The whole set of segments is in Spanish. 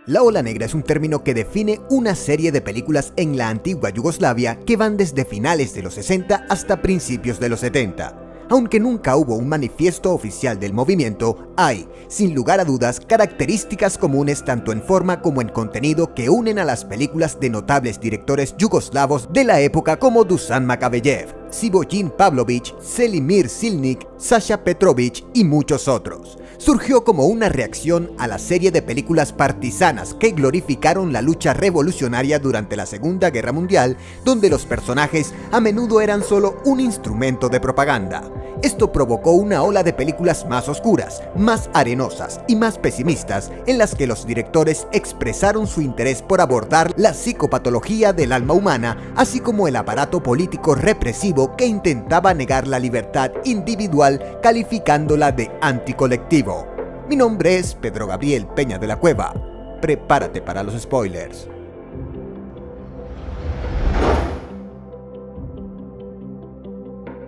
La ola negra es un término que define una serie de películas en la antigua Yugoslavia que van desde finales de los 60 hasta principios de los 70. Aunque nunca hubo un manifiesto oficial del movimiento, hay, sin lugar a dudas, características comunes tanto en forma como en contenido que unen a las películas de notables directores yugoslavos de la época como Dusan Makavejev, Sivojin Pavlović, Selimir Silnik, Sasha Petrović y muchos otros. Surgió como una reacción a la serie de películas partisanas que glorificaron la lucha revolucionaria durante la Segunda Guerra Mundial, donde los personajes a menudo eran solo un instrumento de propaganda. Esto provocó una ola de películas más oscuras, más arenosas y más pesimistas, en las que los directores expresaron su interés por abordar la psicopatología del alma humana, así como el aparato político represivo que intentaba negar la libertad individual, calificándola de anticolectivo. Mi nombre es Pedro Gabriel Peña de la Cueva. Prepárate para los spoilers.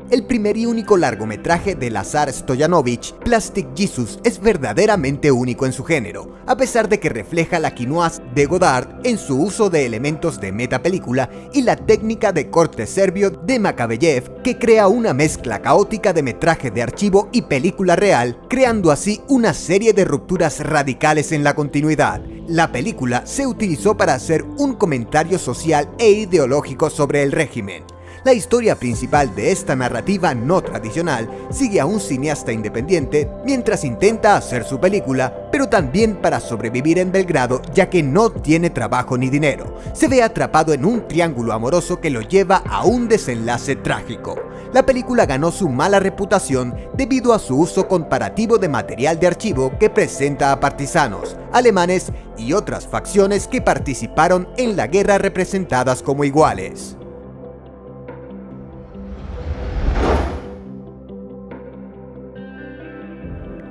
El primer y único largometraje de Lazar Stoyanovich, Plastic Jesus, es verdaderamente único en su género, a pesar de que refleja la quinoa de Godard en su uso de elementos de metapelícula y la técnica de corte serbio de Makavejev, que crea una mezcla caótica de metraje de archivo y película real, creando así una serie de rupturas radicales en la continuidad. La película se utilizó para hacer un comentario social e ideológico sobre el régimen. La historia principal de esta narrativa no tradicional sigue a un cineasta independiente mientras intenta hacer su película, pero también para sobrevivir en Belgrado, ya que no tiene trabajo ni dinero. Se ve atrapado en un triángulo amoroso que lo lleva a un desenlace trágico. La película ganó su mala reputación debido a su uso comparativo de material de archivo que presenta a partisanos, alemanes y otras facciones que participaron en la guerra representadas como iguales.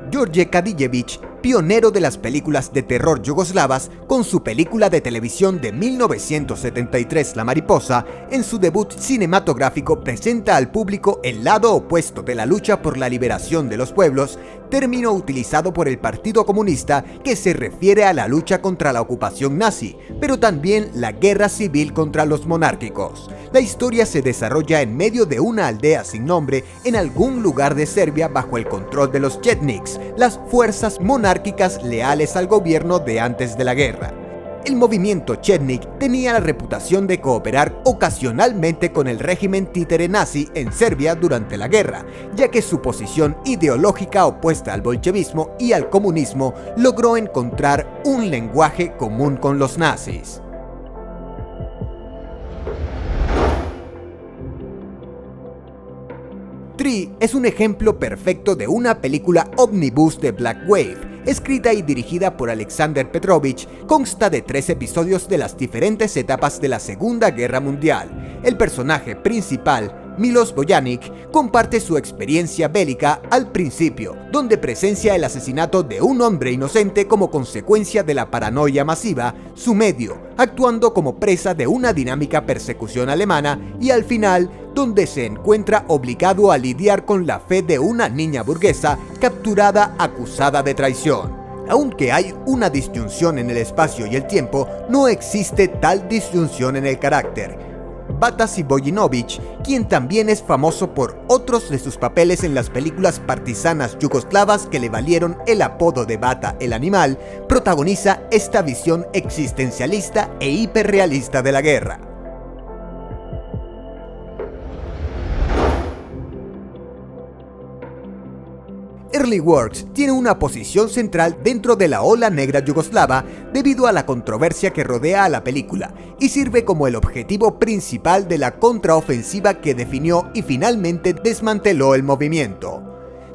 George Kadijevich, pionero de las películas de terror yugoslavas, con su película de televisión de 1973 La Mariposa, en su debut cinematográfico presenta al público el lado opuesto de la lucha por la liberación de los pueblos, término utilizado por el Partido Comunista que se refiere a la lucha contra la ocupación nazi, pero también la guerra civil contra los monárquicos. La historia se desarrolla en medio de una aldea sin nombre en algún lugar de Serbia bajo el control de los Chetniks, las fuerzas monárquicas leales al gobierno de antes de la guerra. El movimiento Chetnik tenía la reputación de cooperar ocasionalmente con el régimen títere nazi en Serbia durante la guerra, ya que su posición ideológica opuesta al bolchevismo y al comunismo logró encontrar un lenguaje común con los nazis. Tree es un ejemplo perfecto de una película ómnibus de Black Wave, escrita y dirigida por Alexander Petrovich. Consta de 3 episodios de las diferentes etapas de la Segunda Guerra Mundial. El personaje principal, Milos Bojanic, comparte su experiencia bélica al principio, donde presencia el asesinato de un hombre inocente como consecuencia de la paranoia masiva, su medio, actuando como presa de una dinámica persecución alemana, y al final, donde se encuentra obligado a lidiar con la fe de una niña burguesa capturada acusada de traición. Aunque hay una disyunción en el espacio y el tiempo, no existe tal disyunción en el carácter. Bata Sivojinović, quien también es famoso por otros de sus papeles en las películas partisanas yugoslavas que le valieron el apodo de Bata el Animal, protagoniza esta visión existencialista e hiperrealista de la guerra. Early Works tiene una posición central dentro de la ola negra yugoslava debido a la controversia que rodea a la película y sirve como el objetivo principal de la contraofensiva que definió y finalmente desmanteló el movimiento.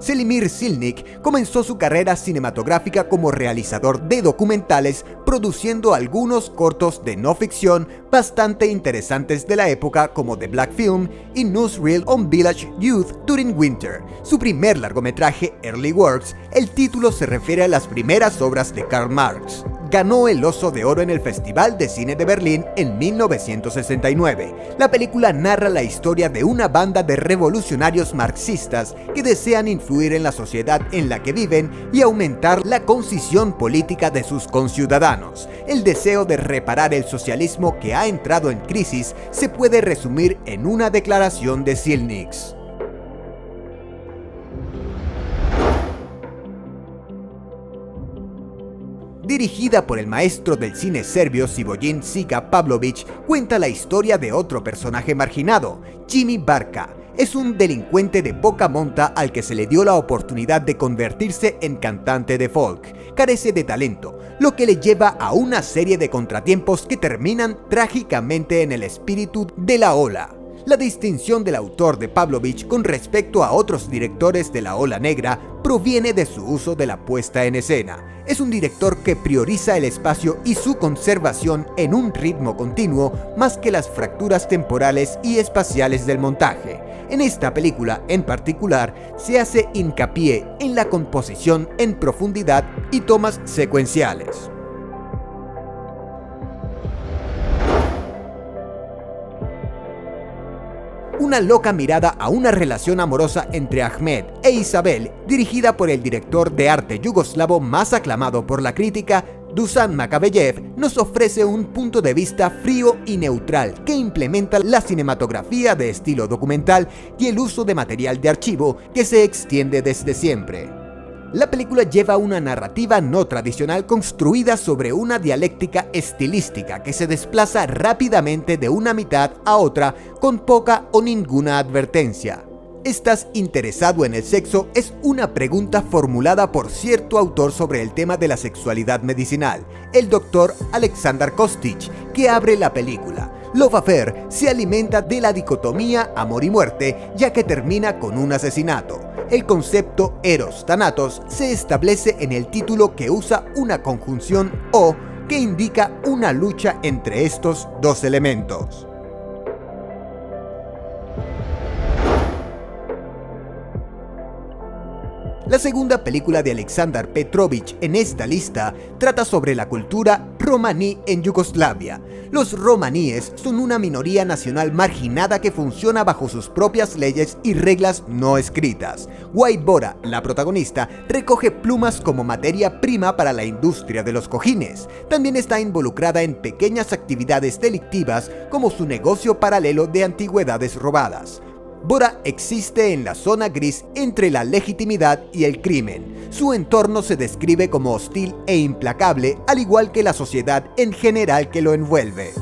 Selimir Silnik comenzó su carrera cinematográfica como realizador de documentales, produciendo algunos cortos de no ficción bastante interesantes de la época como The Black Film y Newsreel on Village Youth During Winter. Su primer largometraje, Early Works, el título se refiere a las primeras obras de Karl Marx. ganó el Oso de Oro en el Festival de Cine de Berlín en 1969. La película narra la historia de una banda de revolucionarios marxistas que desean influir en la sociedad en la que viven y aumentar la concisión política de sus conciudadanos. El deseo de reparar el socialismo que ha entrado en crisis se puede resumir en una declaración de Silnix. Dirigida por el maestro del cine serbio Sivojin Sika Pavlović, cuenta la historia de otro personaje marginado, Jimmy Barka. Es un delincuente de poca monta al que se le dio la oportunidad de convertirse en cantante de folk. Carece de talento, lo que le lleva a una serie de contratiempos que terminan trágicamente en el espíritu de la ola. La distinción del autor de Pavlović con respecto a otros directores de la ola negra proviene de su uso de la puesta en escena. Es un director que prioriza el espacio y su conservación en un ritmo continuo más que las fracturas temporales y espaciales del montaje. En esta película, en particular, se hace hincapié en la composición en profundidad y tomas secuenciales. Una loca mirada a una relación amorosa entre Ahmed e Isabel, dirigida por el director de arte yugoslavo más aclamado por la crítica, Dušan Makavejev, nos ofrece un punto de vista frío y neutral que implementa la cinematografía de estilo documental y el uso de material de archivo que se extiende desde siempre. La película lleva una narrativa no tradicional construida sobre una dialéctica estilística que se desplaza rápidamente de una mitad a otra con poca o ninguna advertencia. ¿Estás interesado en el sexo? Es una pregunta formulada por cierto autor sobre el tema de la sexualidad medicinal, el doctor Aleksandar Kostić, que abre la película. Love Affair se alimenta de la dicotomía amor y muerte, ya que termina con un asesinato. El concepto Eros Thanatos se establece en el título, que usa una conjunción O que indica una lucha entre estos dos elementos. La segunda película de Aleksandar Petrović en esta lista trata sobre la cultura romaní en Yugoslavia. Los romaníes son una minoría nacional marginada que funciona bajo sus propias leyes y reglas no escritas. White Bora, la protagonista, recoge plumas como materia prima para la industria de los cojines. También está involucrada en pequeñas actividades delictivas como su negocio paralelo de antigüedades robadas. Bora existe en la zona gris entre la legitimidad y el crimen. Su entorno se describe como hostil e implacable, al igual que la sociedad en general que lo envuelve.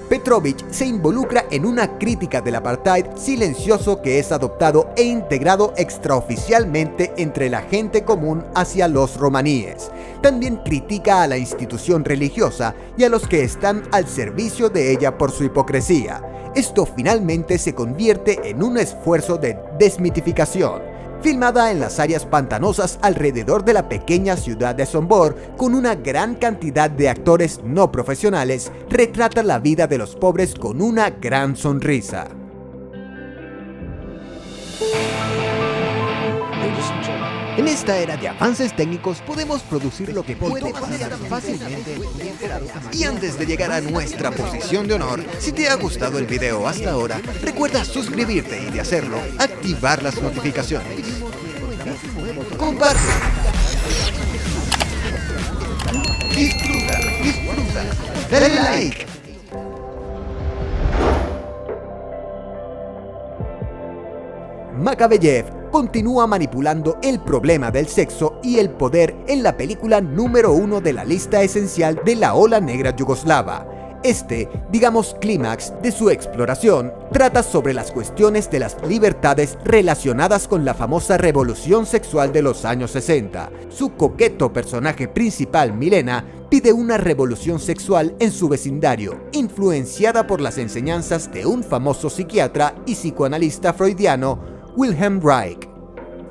Petrović se involucra en una crítica del apartheid silencioso que es adoptado e integrado extraoficialmente entre la gente común hacia los romaníes. También critica a la institución religiosa y a los que están al servicio de ella por su hipocresía. Esto finalmente se convierte en un esfuerzo de desmitificación. Filmada en las áreas pantanosas alrededor de la pequeña ciudad de Sombor, con una gran cantidad de actores no profesionales, retrata la vida de los pobres con una gran sonrisa. En esta era de avances técnicos podemos producir lo que puede pasar fácilmente. Y antes de llegar a nuestra posición de honor, si te ha gustado el video hasta ahora, recuerda suscribirte y, de hacerlo, activar las notificaciones. Comparte. Disfruta. Dale like. Makavejev continúa manipulando el problema del sexo y el poder en la película número 1 de la lista esencial de la ola negra yugoslava. Digamos, clímax de su exploración, trata sobre las cuestiones de las libertades relacionadas con la famosa revolución sexual de los años 60. Su coqueto personaje principal, Milena, pide una revolución sexual en su vecindario, influenciada por las enseñanzas de un famoso psiquiatra y psicoanalista freudiano, Wilhelm Reich.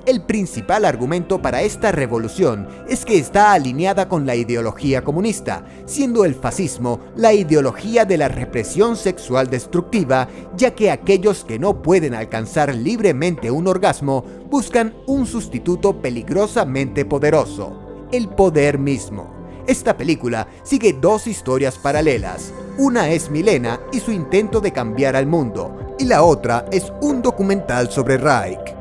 El principal argumento para esta revolución es que está alineada con la ideología comunista, siendo el fascismo la ideología de la represión sexual destructiva, ya que aquellos que no pueden alcanzar libremente un orgasmo buscan un sustituto peligrosamente poderoso: el poder mismo. Esta película sigue dos historias paralelas. Una es Milena y su intento de cambiar al mundo, y la otra es un documental sobre Reich.